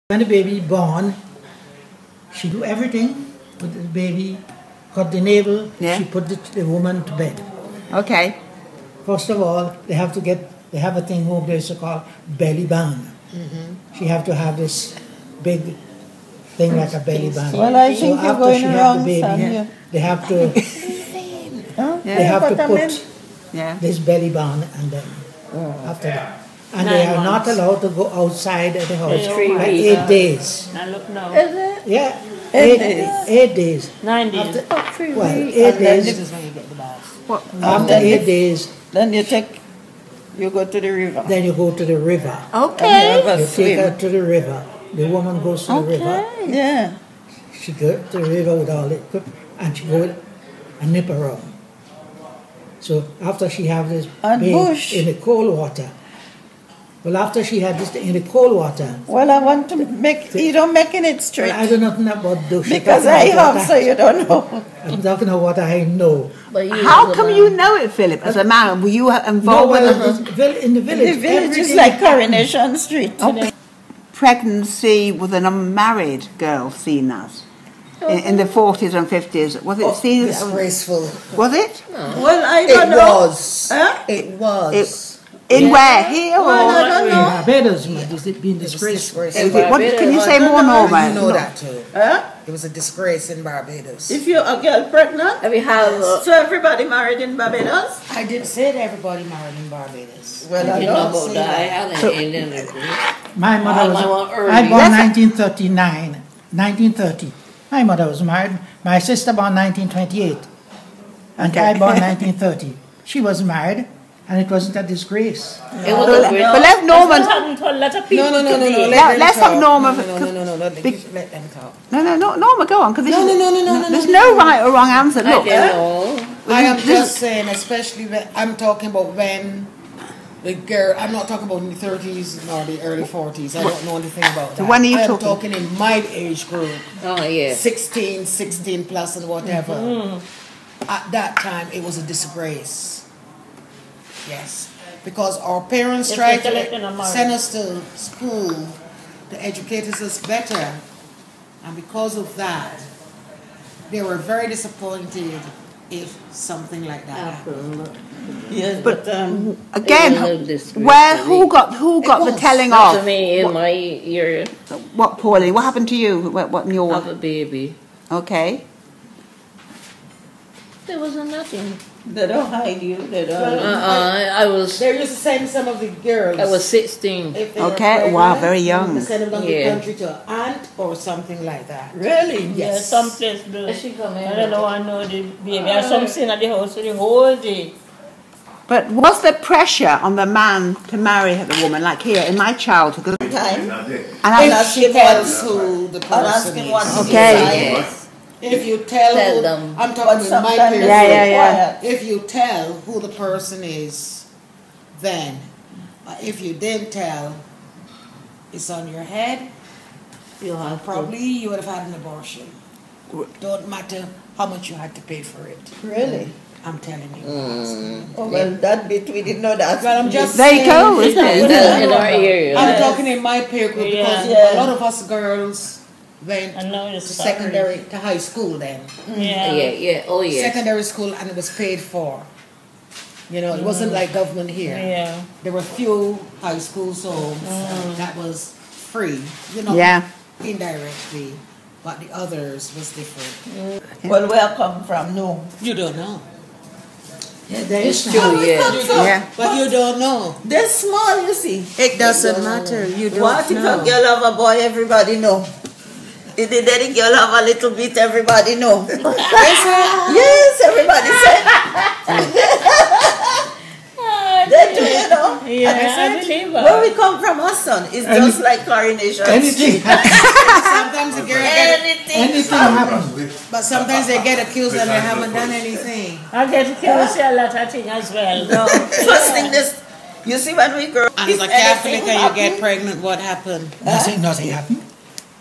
When the baby born, she do everything with the baby, cut the navel, she put the woman to bed. Okay. First of all, they have a thing home there called belly band. She have to have this big thing like a belly band. Well, I think so you're after going she around, have the baby, son, they have to they have to put this belly band and then after that. And they are not allowed to go outside of the house for 8 days. Now look now. Is it? Yeah. 8 days. 9 days. After, well, 8 days. This is when you get the bath. After 8 days. Then you go to the river. Then you go to the river. Okay. You take her to the river. The woman goes to the river. Yeah. She goes to the river with all the equipment and she goes and nip around. So after she have this baby in the cold water. Well, after she had this in the cold water. Well, I want to make, you don't making it straight. Well, I don't know nothing about those. Because I have, so you don't know. I'm talking about what I know. How come you know it, Philip, as a man? Were you involved with in the village? The village is like Coronation Street. Pregnancy with an unmarried girl seen as? In the 40s and 50s. Was it seen as disgraceful? Was it? Well, I don't know. It was. In where? Here or? Well, I don't know. Barbados, is it being disgraceful? Can you say more, Norma? You know that too. Huh? It was a disgrace in Barbados. If you're a girl pregnant, so everybody married in Barbados? I didn't say that everybody married in Barbados. Well, I don't say that. My mother was, I born 1939, 1930. My mother was married. My sister born 1928. And I born 1930. She was married. And it wasn't a disgrace. It was a disgrace. But let Norman. No. Let's have Norma. No. Let them talk. No, Norma, go on. Because No. There's no right or wrong answer. Look. I am just saying, especially when I'm talking about when the girl. I'm not talking about in the 30s nor the early 40s. I don't know anything about that. When are you I'm talking? in my age group. Oh yeah. 16 plus and whatever. At that time, it was a disgrace. Yes, because our parents tried to send us to school to educate us better, and because of that, they were very disappointed if something like that happened. Yes, but again, who got the telling off? To me in my area. What, Pauline? What happened to you? What in your? Have a baby. Okay. There wasn't nothing. they don't hide you. They don't. I was. They used to send some of the girls. I was 16. If they were Okay. pregnant, Wow. Very young. to send them down the country to an aunt or something like that. Really? Yeah, some place do. I don't know. I know the baby. I some sitting at the house for the whole day. But was there pressure on the man to marry the woman, like here in my childhood? Time. And If she tells who the person is. Okay. Yes. If you tell them. I'm talking with my parents. Yeah. If you tell who the person is, then if you didn't tell, it's on your head. You have Probably you would have had an abortion. Don't matter how much you had to pay for it. Really? I'm telling you. Oh, well, that bit we didn't know that. Well, I'm just there you go, isn't it? In our area. I'm talking in my peer group because a lot of us girls went to secondary, to high school then. Yeah. Oh yeah. Secondary school, and it was paid for. You know, it wasn't like government here. Yeah. There were few high schools, so that was free. You know, indirectly, but the others was different. Well, where I come from, no. You don't know. Yeah, there is True, Yeah. But you don't know. They're small, you see. It doesn't matter. You don't What if know. a girl have a boy, everybody know? If the daddy girl have a little bit, everybody know. Yes, everybody said. They do, you know. Yeah, I believe her. Where we come from, our son, it's just like Coronation anything. Street. Sometimes the girl Anything happens. but sometimes they get accused and they haven't done anything. I get accused of a lot of things as well. No, first thing this, you see when we grow As a Catholic and you get pregnant, what happened? Nothing happened.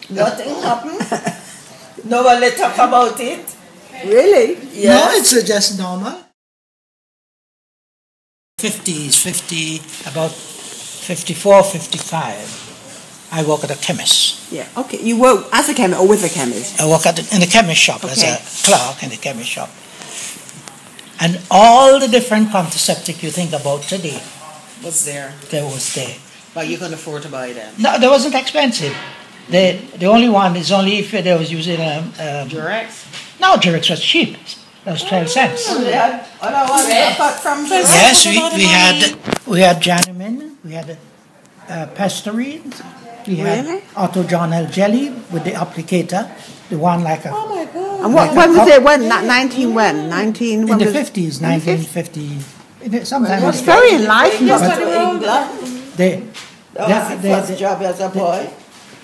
nothing happened. Nobody talk about it. Really? Yes. No, it's just normal. 50s, about 54, 55. I work at a chemist. Yeah. Okay. You work as a chemist or with a chemist? I work in the chemist shop as Okay. a clerk in the chemist shop. And all the different contraceptives you think about today, Was there? there was there. But you couldn't afford to buy them. No, they wasn't expensive. The only one is only if they was using Durex? no, Durex was cheap. That was 12 cents. They had other ones apart from Yes, we had Janimine, we had Pastorine, we had Really? Otto John L. Jelly with the applicator, the one like a Oh my God. And what, when was it? When? 19 when? 19... in when the was- 50s, 1950. It's Sometimes very enlightened. Yes, But- to England. they, That was the first job as a boy.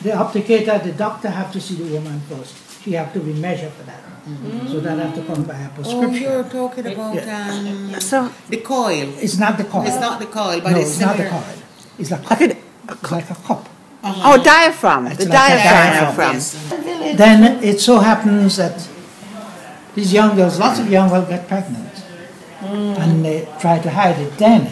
the applicator, the doctor have to see the woman first. She have to be measured for that. So that have to come by a Oh, prescription. you're talking about So, the coil. It's not the coil. It's not the coil, but no, it's it's not the similar. coil. It's like I could, it's like a cup. oh, diaphragm. It's The like a diaphragm. Yes. Then it so happens that these young girls, lots of young girls get pregnant. And they try to hide it. Then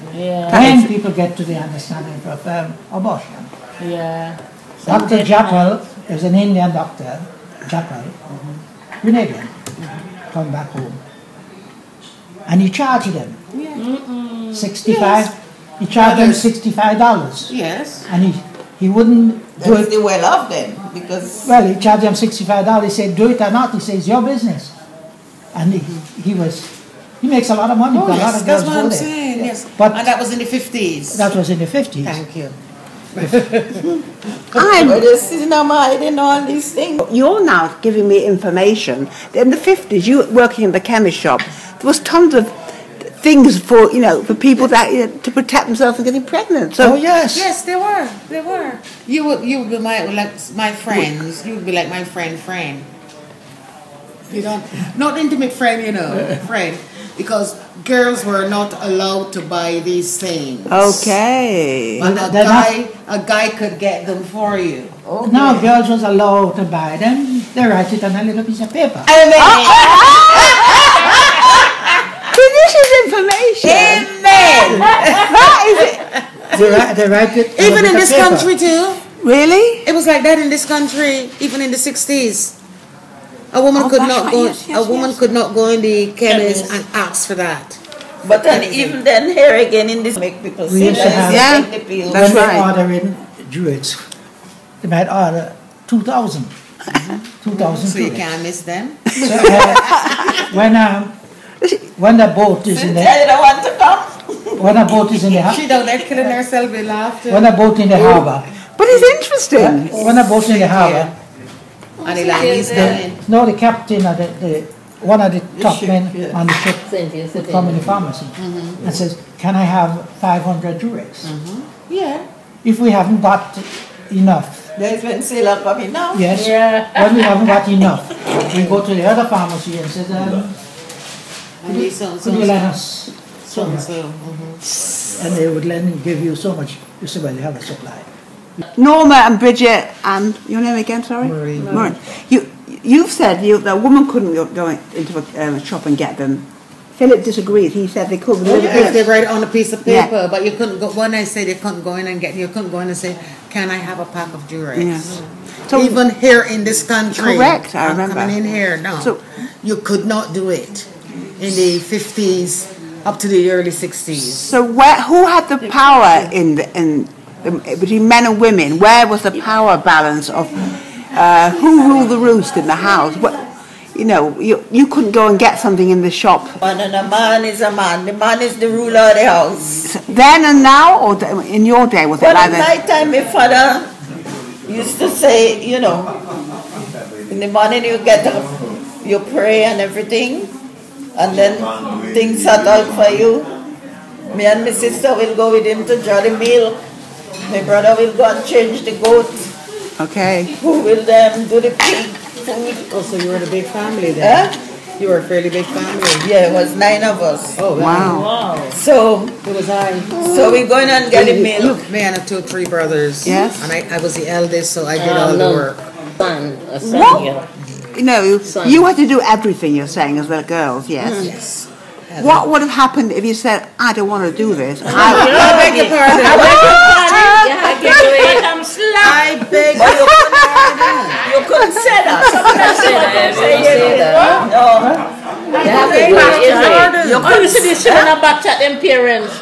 people get to the understanding of abortion. Yeah. Dr. Jappal is an Indian doctor, Jappal, Grenadian, come back home. And he charged them 65. He charged them $65. Yes. And he wouldn't do That's it. the well of them because Well, he charged them $65. He said, do it or not. He says, your business. And he makes a lot of money. Oh, because a lot yes. of That's girls what go I'm there. saying. Yes. But And that was in the 50s. that was in the 50s. Thank you. but the cinema hiding all these things. You're now giving me information. In the 50s, you were working in the chemist shop. There was tons of things for, for people that, to protect themselves from getting pregnant. So, Oh, yes. Yes, they were. They were. You would be my friends. You would be like my friend. You don't, not intimate friend, friend. Because girls were not allowed to buy these things. okay. But They're a guy could get them for you. Now girls was allowed to buy them. They write it on a little piece of paper. This is information. Amen. That is it. They write it on a Even bit in of this paper. country too. Really? It was like that in this country, even in the 60s. A woman could that's not right. go. Yes, a woman yes. could not go in the chemist and ask for that. But then even then here again in this make people We say used to have- that take the pill. That's when right. they order in druids, they might order 2,000. 2,000 So you druids. can't miss them. So, when the boat is in the I don't want to come. when a boat is in the She down there killing herself with laughter. when a boat in the harbour, But it's interesting. when a boat in the harbour, And the ladies dying. no, the captain or the one of the top men on the ship come in the pharmacy and says, "Can I have 500 druids?" Yeah. If we haven't got enough, There's when sailor coming now. yes, Yeah. when we haven't got enough, we go to the other pharmacy and says, And they so "Could you lend us so much?" so. And they would give you so much. You say, "Well, you have a supply." Norma and Bridget and your name again, sorry? Maureen. Maureen. You've said that a woman couldn't go into a shop and get them. Philip disagrees. He said they could. If they write it on a piece of Yeah. paper, but you couldn't go. When I say they couldn't go in and get, you couldn't go in and say, "Can I have a pack of Durex?" Yeah. So Even here in this country, Correct, I I'm remember. coming in here now. So- you could not do it in the 50s up to the early 60s. So who had the power between men and women? Where was the power balance of who ruled the roost in the house? You couldn't go and get something in the shop Man and a man is a man. The man is the ruler of the house. then and now, or in your day was it Well, like in that? my time, my father used to say, in the morning you get up, you pray and everything, and then things settle for you. Me and my sister will go with him to draw the milk. My brother will go and change the goat. Okay. Who will do the pig food? Oh, so you were a big family then? Huh? You were a fairly big family. Yeah, it was 9 of us. Oh, Wow. Wow. So It was I. we going and get the milk. Me and I had 3 brothers. Yes. And I was the eldest, so I did all the work. A son, What? yeah. You had to do everything. You're saying as the girls, yes. Yes. What would have happened if you said, "I don't want to do this"? I beg your pardon. Yeah, I get away. I'm slack. I Oh, you see these children are back at them parents.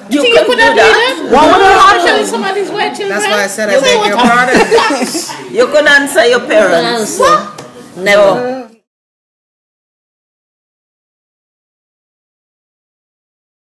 You think you could could have do done that. it? What would have Actually, happened? somebody's white children. That's why I said I You say beg what your happened? pardon. You could answer your parents. Never.